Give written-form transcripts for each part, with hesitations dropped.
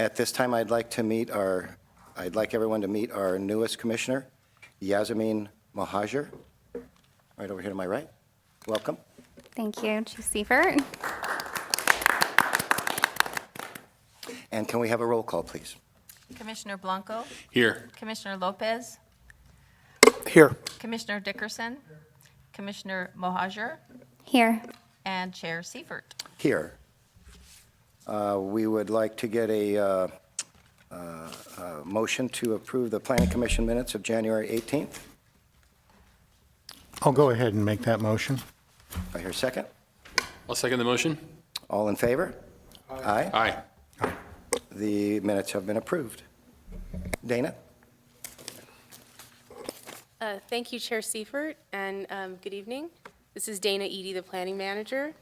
At this time, I'd like everyone to meet our newest commissioner, Yasmin Mohajer, right over here to my right. Welcome. Thank you, Chief Seifert. And can we have a roll call, please? Commissioner Blanco, Here. Commissioner Lopez, Here. Commissioner Dickerson, Commissioner Mohajer, Here. and Chair Seifert. Here. We would like to get a motion to approve the Planning Commission minutes of January 18th. I'll go ahead and make that motion. I hear a second. I'll second the motion. All in favor? Aye. Aye. The minutes have been approved. Dana? Thank you, Chair Seifert, and good evening. This is Dana Eady, the Planning Manager.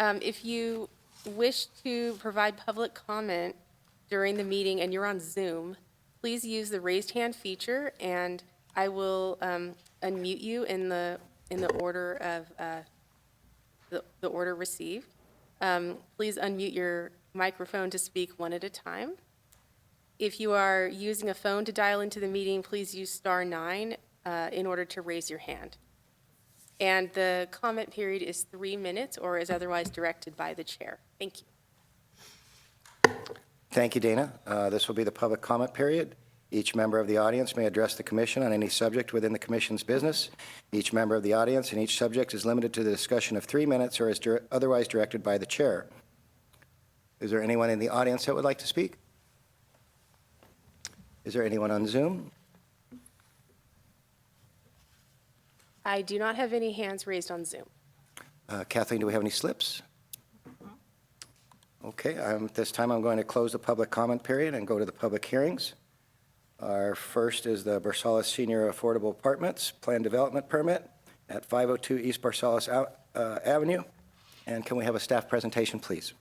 If you wish to provide public comment during the meeting and you're on Zoom, please use the raised hand feature, and I will unmute you in the order of the order received. Please unmute your microphone to speak one at a time. If you are using a phone to dial into the meeting, please use *9 in order to raise your hand. And the comment period is 3 minutes or is otherwise directed by the chair. Thank you. Thank you, Dana. This will be the public comment period. Each member of the audience may address the commission on any subject within the commission's business. Each member of the audience and each subject is limited to the discussion of 3 minutes or is otherwise directed by the chair. Is there anyone in the audience that would like to speak? Is there anyone on Zoom? I do not have any hands raised on Zoom. Kathleen, do we have any slips? Okay, at this time I'm going to close the public comment period and go to the public hearings. Our first is the Barsalis Senior Affordable Apartments Plan Development Permit at 502 East Barsalis Avenue. And can we have a staff presentation, please?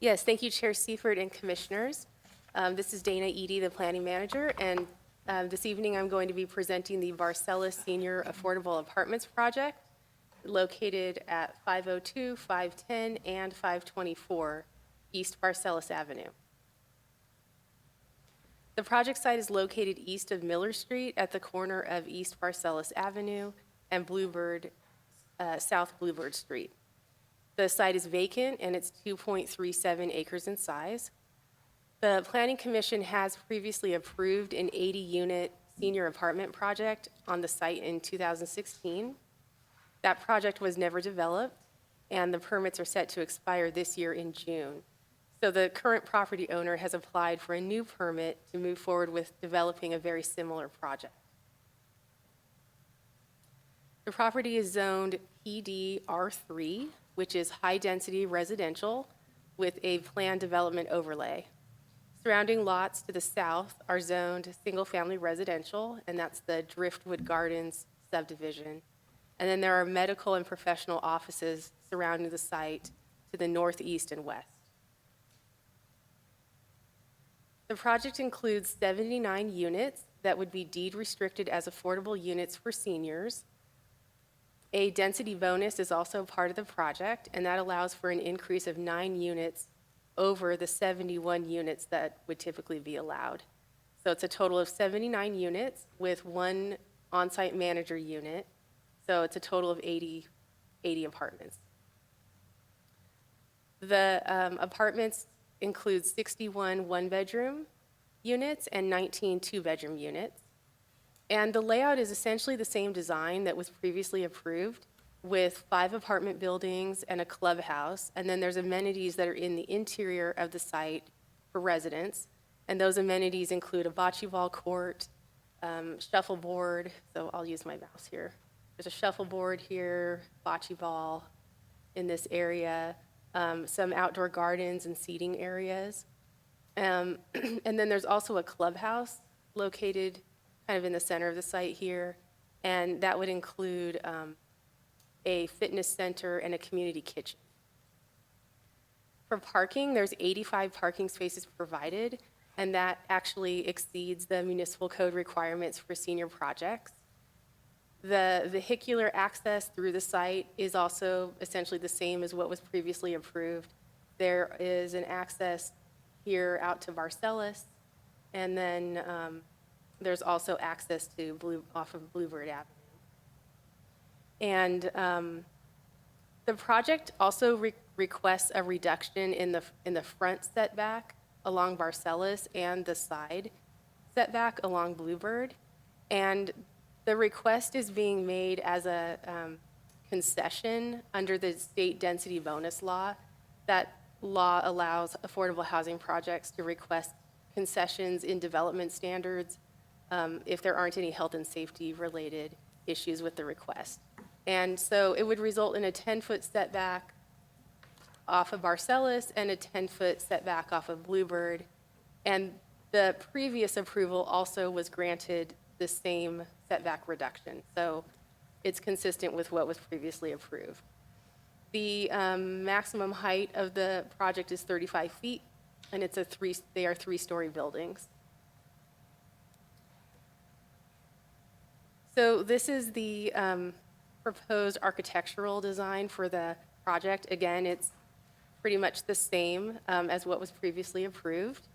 Yes, thank you, Chair Seifert and Commissioners. This is Dana Eady, the Planning Manager, and this evening I'm going to be presenting the Barsalis Senior Affordable Apartments Project located at 502, 510, and 524 East Barsalis Avenue. The project site is located east of Miller Street at the corner of East Barsalis Avenue and South Bluebird Street. The site is vacant and it's 2.37 acres in size. The Planning Commission has previously approved an 80-unit senior apartment project on the site in 2016. That project was never developed, and the permits are set to expire this year in June. So the current property owner has applied for a new permit to move forward with developing a very similar project. The property is zoned PD R3, which is high-density residential with a planned development overlay. Surrounding lots to the south are zoned single-family residential, and that's the Driftwood Gardens subdivision. And then there are medical and professional offices surrounding the site to the northeast and west. The project includes 79 units that would be deed restricted as affordable units for seniors. A density bonus is also part of the project, and that allows for an increase of 9 units over the 71 units that would typically be allowed. So it's a total of 79 units with 1 on-site manager unit. So it's a total of 80 apartments. The apartments include 61 one-bedroom units and 19 two-bedroom units. And the layout is essentially the same design that was previously approved, with 5 apartment buildings and a clubhouse. And then there's amenities that are in the interior of the site for residents. And those amenities include a bocce ball court, shuffleboard. So I'll use my mouse here. There's a shuffleboard here, bocce ball in this area, some outdoor gardens and seating areas. And then there's also a clubhouse located kind of in the center of the site here. And that would include a fitness center and a community kitchen. For parking, there's 85 parking spaces provided, and that actually exceeds the municipal code requirements for senior projects. The vehicular access through the site is also essentially the same as what was previously approved. There is an access here out to Varselis, and then there's also access to off of Bluebird Avenue. And the project also requests a reduction in the front setback along Varselis and the side setback along Bluebird. And the request is being made as a concession under the state density bonus law. That law allows affordable housing projects to request concessions in development standards if there aren't any health and safety related issues with the request. And so it would result in a 10-foot setback off of Varselis and a 10-foot setback off of Bluebird. And the previous approval also was granted the same setback reduction. So it's consistent with what was previously approved. The maximum height of the project is 35 feet, and they are three-story buildings. So this is the proposed architectural design for the project. Again, it's pretty much the same as what was previously approved.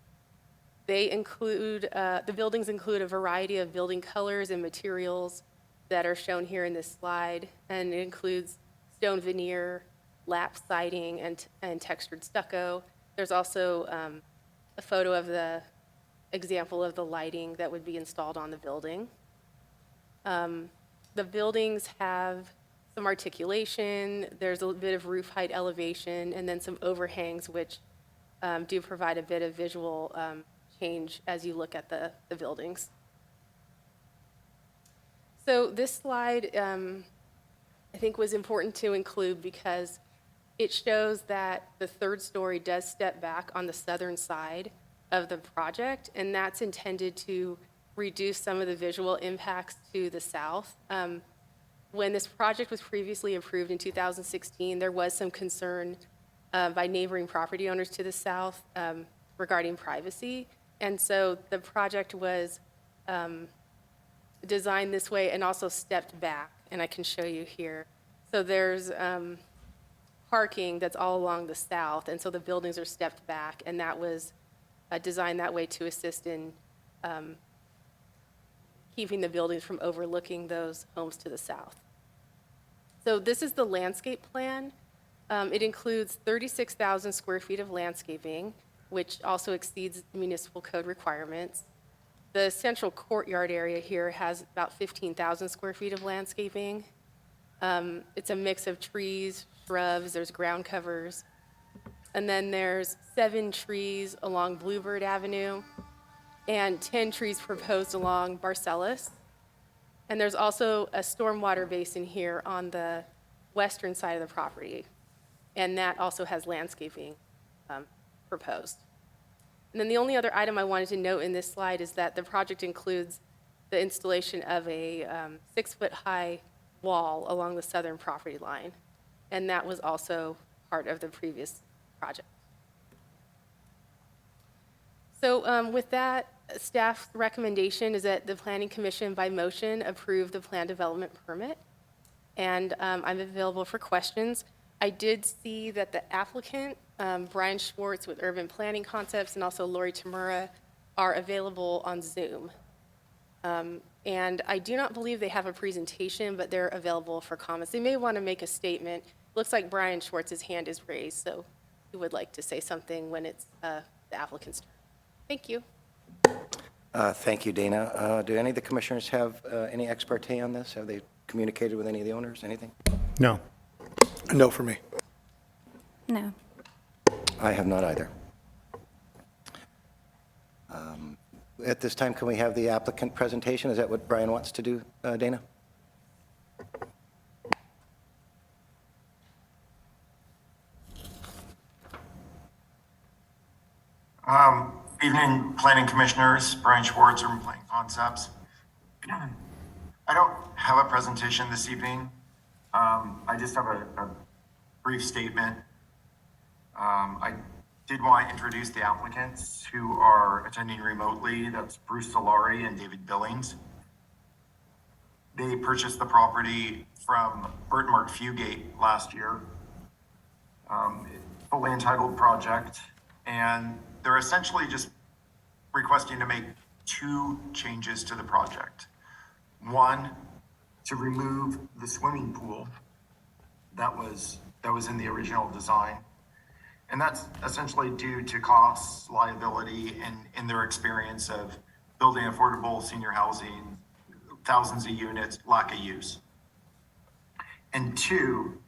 They include, the buildings include a variety of building colors and materials that are shown here in this slide, and it includes stone veneer, lap siding, and textured stucco. There's also a photo of the example of the lighting that would be installed on the building. The buildings have some articulation, there's a bit of roof height elevation, and then some overhangs, which do provide a bit of visual change as you look at the buildings. So this slide, I think, was important to include because it shows that the third story does step back on the southern side of the project, and that's intended to reduce some of the visual impacts to the south. When this project was previously approved in 2016, there was some concern by neighboring property owners to the south regarding privacy. And so the project was designed this way and also stepped back, and I can show you here. So there's parking that's all along the south, and so the buildings are stepped back, and that was designed that way to assist in keeping the buildings from overlooking those homes to the south. So this is the landscape plan. It includes 36,000 square feet of landscaping, which also exceeds municipal code requirements. The central courtyard area here has about 15,000 square feet of landscaping. It's a mix of trees, shrubs, there's ground covers. And then there's 7 trees along Bluebird Avenue and 10 trees proposed along Varselis. And there's also a stormwater basin here on the western side of the property. And that also has landscaping proposed. And then the only other item I wanted to note in this slide is that the project includes the installation of a 6-foot-high wall along the southern property line. And that was also part of the previous project. So with that, staff's recommendation is that the Planning Commission by motion approve the plan development permit. And I'm available for questions. I did see that the applicant, Brian Schwartz with Urban Planning Concepts, and also Lori Tamura are available on Zoom. And I do not believe they have a presentation, but they're available for comments. They may want to make a statement. Looks like Brian Schwartz's hand is raised, so he would like to say something when it's the applicant's turn. Thank you. Thank you, Dana. Do any of the commissioners have any expertise on this? Have they communicated with any of the owners, anything? No. No for me. No. I have not either. At this time, can we have the applicant presentation? Is that what Brian wants to do, Dana? Evening, Planning Commissioners. Brian Schwartz from Planning Concepts. I don't have a presentation this evening. I just have a brief statement. I did want to introduce the applicants who are attending remotely. That's Bruce Solari and David Billings. They purchased the property from Burt Mark Fugate last year. Fully entitled project, and they're essentially just requesting to make two changes to the project. One, to remove the swimming pool that was in the original design. And that's essentially due to costs, liability, and in their experience of building affordable senior housing, thousands of units, lack of use. And two,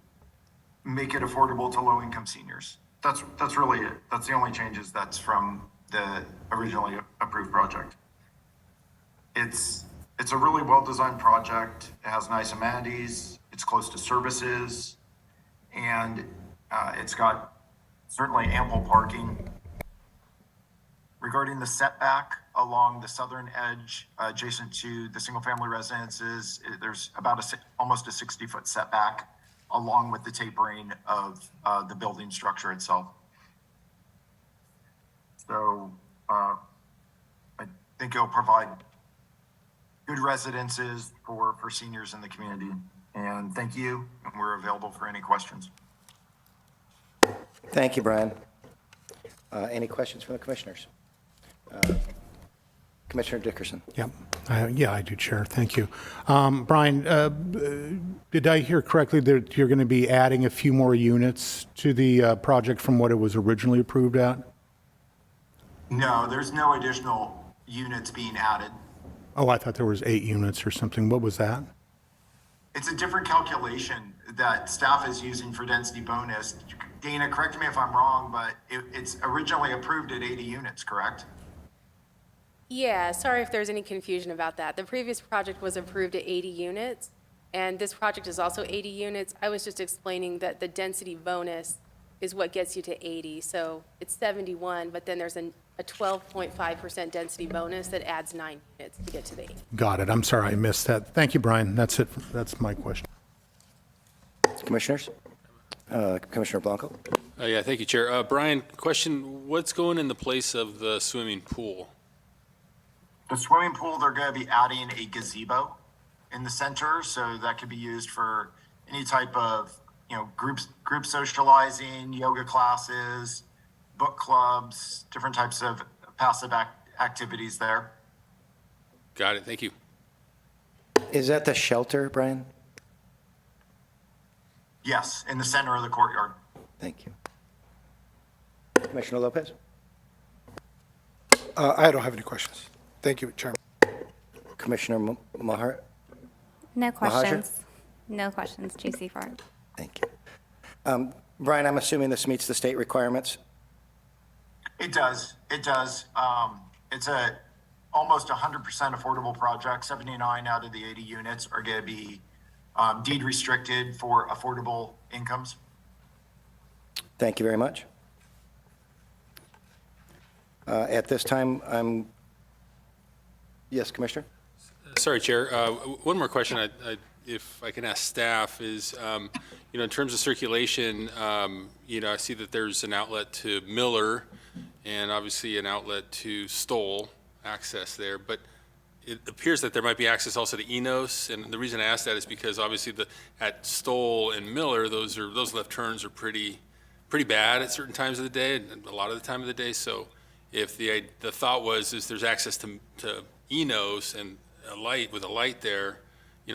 make it affordable to low-income seniors. That's really it. That's the only changes that's from the originally approved project. It's a really well-designed project. It has nice amenities. It's close to services, and it's got certainly ample parking. Regarding the setback along the southern edge, adjacent to the single-family residences, there's about almost a 60-foot setback, along with the tapering of the building structure itself. So I think it'll provide good residences for seniors in the community. And thank you, and we're available for any questions. Thank you, Brian. Any questions from the commissioners? Commissioner Dickerson. Yep. Yeah, I do, Chair. Thank you. Brian, did I hear correctly that you're going to be adding a few more units to the project from what it was originally approved at? No, there's no additional units being added. Oh, I thought there was 8 units or something. What was that? It's a different calculation that staff is using for density bonus. Dana, correct me if I'm wrong, but it's originally approved at 80 units, correct? Yeah, sorry if there's any confusion about that. The previous project was approved at 80 units, and this project is also 80 units. I was just explaining that the density bonus is what gets you to 80. So it's 71, but then there's a 12.5% density bonus that adds 9 units to get to the 80. Got it. I'm sorry I missed that. Thank you, Brian. That's it. That's my question. Commissioners? Commissioner Blanco? Yeah, thank you, Chair. Brian, question, what's going in the place of the swimming pool? The swimming pool, they're going to be adding a gazebo in the center, so that could be used for any type of, group socializing, yoga classes, book clubs, different types of passive activities there. Got it, thank you. Is that the shelter, Brian? Yes, in the center of the courtyard. Thank you. Commissioner Lopez? I don't have any questions. Thank you, Chairman. Commissioner Maher? No questions. No questions, Chief Seifert. Thank you. Brian, I'm assuming this meets the state requirements? It does. It's a almost 100% affordable project. 79 out of the 80 units are going to be deed restricted for affordable incomes. Thank you very much. At this time, yes, Commissioner? Sorry, Chair. One more question, if I can ask staff, is, in terms of circulation, I see that there's an outlet to Miller and obviously an outlet to Stoll access there, but it appears that there might be access also to Enos, and the reason I ask that is because obviously at Stoll and Miller, those left turns are pretty bad at certain times of the day, and a lot of the time of the day. So if the thought was there's access to Enos and a light there,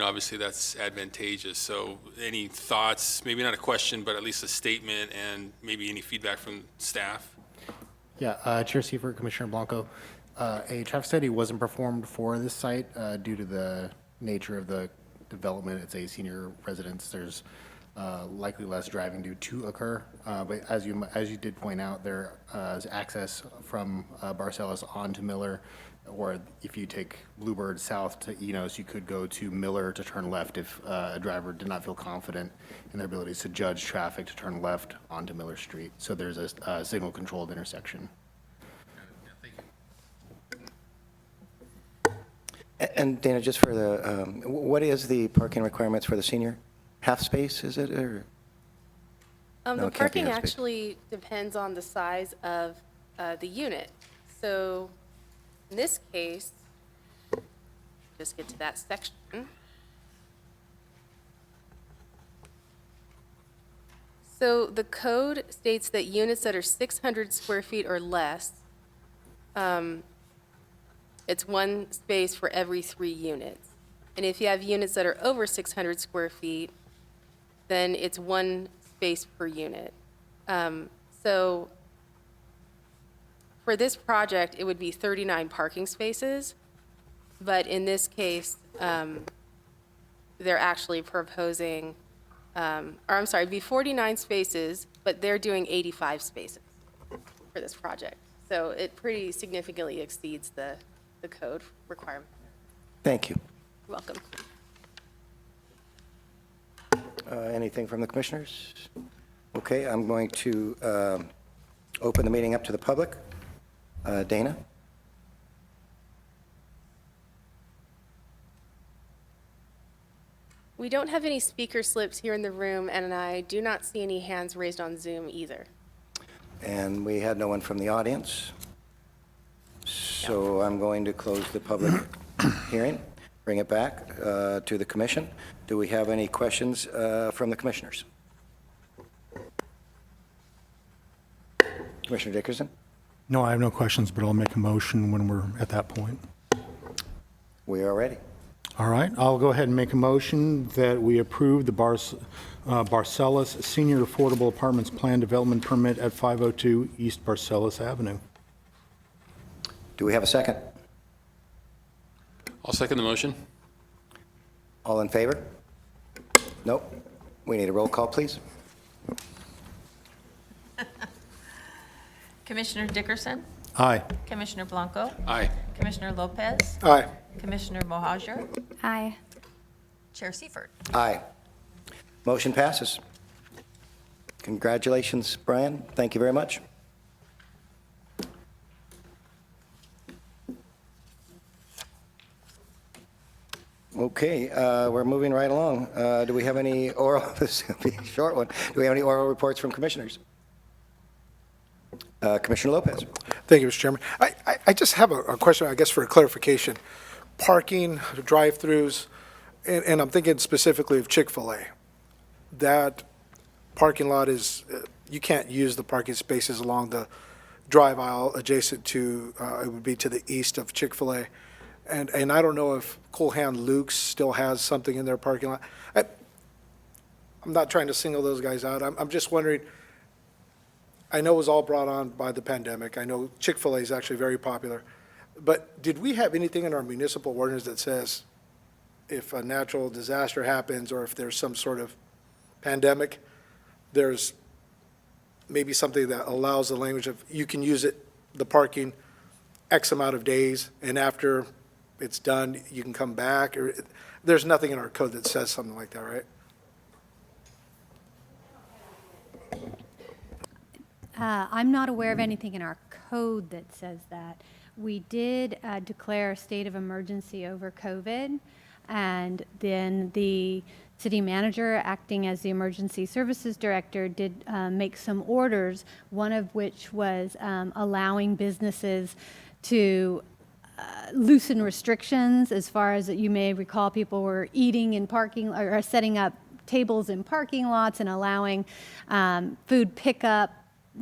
obviously that's advantageous. So any thoughts, maybe not a question, but at least a statement, and maybe any feedback from staff? Yeah, Chair Seifert, Commissioner Blanco. A traffic study wasn't performed for this site due to the nature of the development. It's a senior residence. There's likely less driving due to occur. But as you did point out, there is access from Barcelos on to Miller, or if you take Bluebird south to Enos, you could go to Miller to turn left if a driver did not feel confident in their abilities to judge traffic to turn left onto Miller Street. So there's a signal-controlled intersection. And Dana, just for the, what is the parking requirements for the senior? Half space, is it, or? No, The it can't be parking half space. actually depends on the size of the unit. So in this case, just get to that section. So the code states that units that are 600 square feet or less, it's one space for every 3 units. And if you have units that are over 600 square feet, then it's one space per unit. So for this project, it would be 39 parking spaces, but in this case, they're actually proposing, it'd be 49 spaces, but they're doing 85 spaces for this project. So it pretty significantly exceeds the code requirement. Thank you. You're welcome. Anything from the commissioners? Okay, I'm going to open the meeting up to the public. Dana? We don't have any speaker slips here in the room, and I do not see any hands raised on Zoom either. And we had no one from the audience. So I'm going to close the public hearing, bring it back to the commission. Do we have any questions from the commissioners? Commissioner Dickerson? No, I have no questions, but I'll make a motion when we're at that point. We are ready. All right, I'll go ahead and make a motion that we approve the Barcellus Senior Affordable Apartments Plan Development Permit at 502 East Barcellus Avenue. Do we have a second? I'll second the motion. All in favor? Nope. We need a roll call, please. Commissioner Dickerson, Aye. Commissioner Blanco, Aye. Commissioner Lopez, Aye. Commissioner Mohajer, Aye. Chair Seifert. Aye. Motion passes. Congratulations, Brian. Thank you very much. Okay, we're moving right along. Do we have any oral, this will be a short one. Do we have any oral reports from commissioners? Commissioner Lopez. Thank you, Mr. Chairman. I just have a question, I guess, for a clarification. Parking, drive-throughs, and I'm thinking specifically of Chick-fil-A. That parking lot is, you can't use the parking spaces along the drive aisle adjacent to, it would be to the east of Chick-fil-A. And I don't know if Cool Hand Luke's still has something in their parking lot. I'm not trying to single those guys out. I'm just wondering, I know it was all brought on by the pandemic. I know Chick-fil-A is actually very popular. But did we have anything in our municipal ordinance that says if a natural disaster happens or if there's some sort of pandemic, there's maybe something that allows the language of you can use it, the parking, X amount of days, and after it's done, you can come back? Or there's nothing in our code that says something like that, right? I'm not aware of anything in our code that says that. We did declare a state of emergency over COVID, and then the city manager, acting as the emergency services director, did make some orders, one of which was allowing businesses to loosen restrictions. As far as you may recall, people were eating in parking or setting up tables in parking lots and allowing food pickup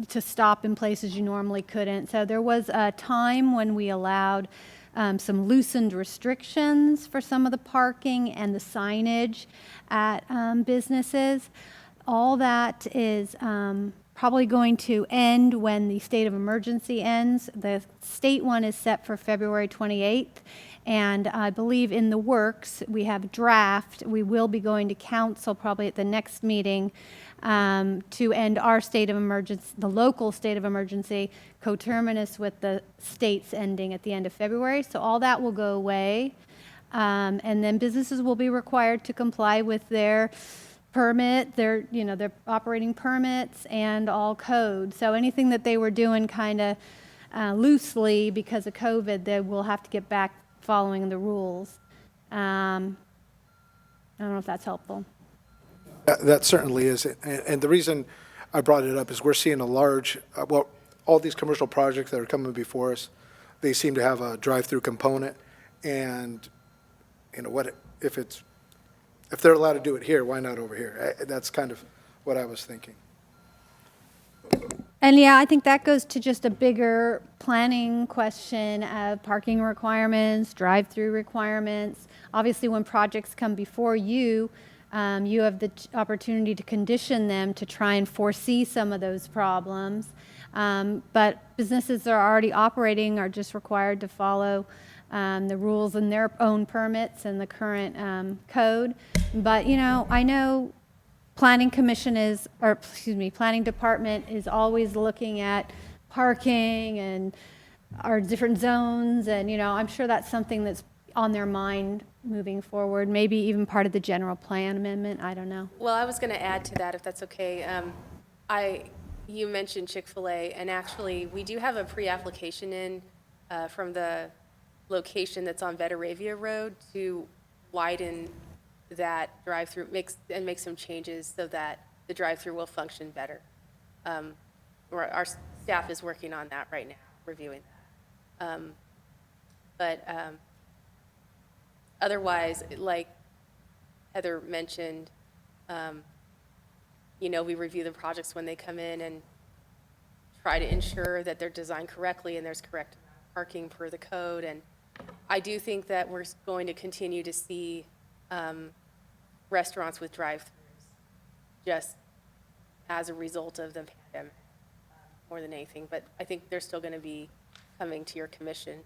to stop in places you normally couldn't. So there was a time when we allowed some loosened restrictions for some of the parking and the signage at businesses. All that is probably going to end when the state of emergency ends. The state one is set for February 28th. And I believe in the works, we have a draft. We will be going to council probably at the next meeting to end our state of emergency, the local state of emergency, coterminous with the state's ending at the end of February. So all that will go away. And then businesses will be required to comply with their permit, their operating permits and all code. So anything that they were doing kind of loosely because of COVID, they will have to get back following the rules. I don't know if that's helpful. That certainly is. And the reason I brought it up is we're seeing a large, all these commercial projects that are coming before us, they seem to have a drive-through component. And, if they're allowed to do it here, why not over here? That's kind of what I was thinking. And yeah, I think that goes to just a bigger planning question of parking requirements, drive-through requirements. Obviously, when projects come before you, you have the opportunity to condition them to try and foresee some of those problems. But businesses that are already operating are just required to follow the rules in their own permits and the current code. But, you know, I know Planning Department is always looking at parking and our different zones, and, you know, I'm sure that's something that's on their mind moving forward, maybe even part of the general plan amendment, I don't know. Well, I was going to add to that, if that's okay. You mentioned Chick-fil-A, and actually, we do have a pre-application in from the location that's on Veteravia Road to widen that drive-through, make some changes so that the drive-through will function better. Our staff is working on that right now, reviewing that. But otherwise, like Heather mentioned, you know, we review the projects when they come in and try to ensure that they're designed correctly and there's correct parking per the code. And I do think that we're going to continue to see restaurants with drive-throughs just as a result of the pandemic more than anything. But I think they're still going to be coming to your commission.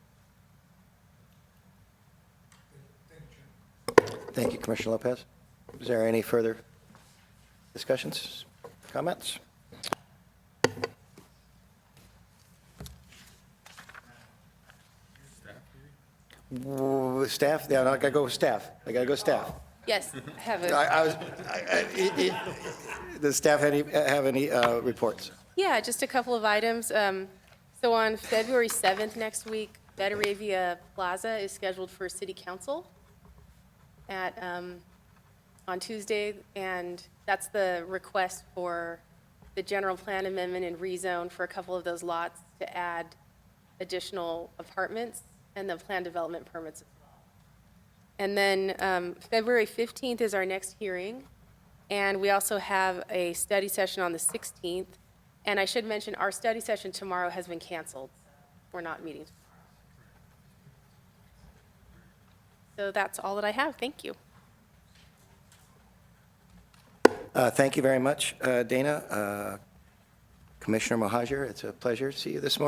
Thank you, Commissioner Lopez. Is there any further discussions, comments? Staff? Yeah, I gotta go with staff. Yes, have Does staff have any reports? Yeah, just a couple of items. So on February 7th next week, Veteravia Plaza is scheduled for City Council on Tuesday, and that's the request for the general plan amendment and rezone for a couple of those lots to add additional apartments and the plan development permits as well. And then February 15th is our next hearing, and we also have a study session on the 16th. And I should mention, our study session tomorrow has been canceled. We're not meeting tomorrow. So that's all that I have. Thank you. Thank you very much, Dana. Commissioner Mohajer, it's a pleasure to see you this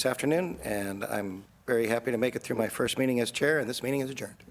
afternoon, and I'm very happy to make it through my first meeting as chair, and this meeting is adjourned.